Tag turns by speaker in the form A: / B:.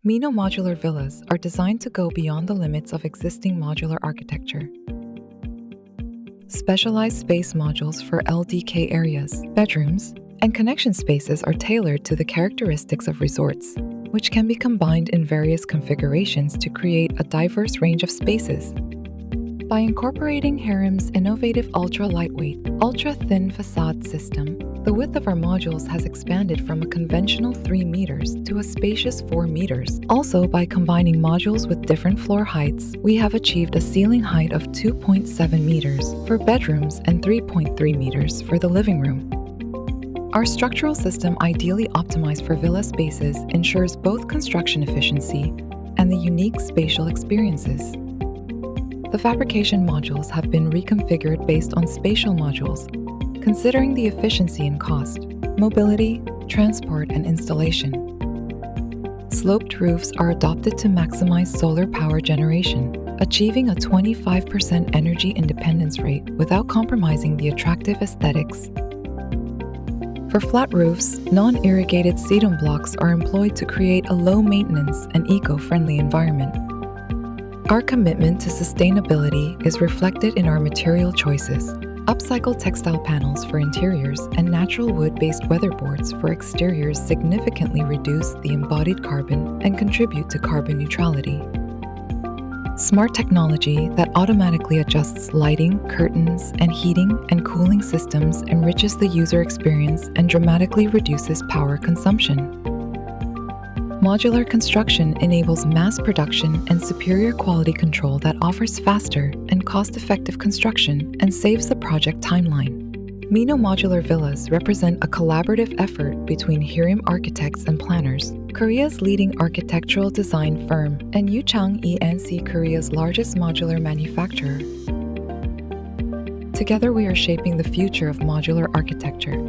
A: MINO modular villas are designed to go beyond the limits of existing modular architecture. Specialized space modules for LDK areas, bedrooms, and connection spaces are tailored to the characteristics of resorts, which can be combined in various configurations to create a diverse range of spaces. By incorporating Heerim's innovative ultra-lightweight, ultra-thin facade system, the width of our modules has expanded from a conventional 3 meters to a spacious 4 meters. Also, by combining modules with different floor heights, we have achieved a ceiling height of 2.7 meters for bedrooms and 3.3 meters for the living room. Our structural system, ideally optimized for villa spaces, ensures both construction efficiency and the unique spatial experiences. The fabrication modules have been reconfigured based on spatial modules, considering the efficiency and cost, mobility, transport, and installation. Sloped roofs are adopted to maximize solar power generation, achieving a 25% energy independence rate without compromising the attractive aesthetics. For flat roofs, non-irrigated sedum blocks are employed to create a low-maintenance and eco-friendly environment. Our commitment to sustainability is reflected in our material choices. Upcycled textile panels for interiors and natural wood-based weatherboards for exteriors significantly reduce the embodied carbon and contribute to carbon neutrality. Smart technology that automatically adjusts lighting, curtains, and heating and cooling systems enriches the user experience and dramatically reduces power consumption. Modular construction enables mass production and superior quality control that offers faster and cost-effective construction and saves the project timeline. MINO modular villas represent a collaborative effort between Heerim Architects and Planners, Korea's leading architectural design firm, and Yoochang E&C, Korea's largest modular manufacturer. Together we are shaping the future of modular architecture.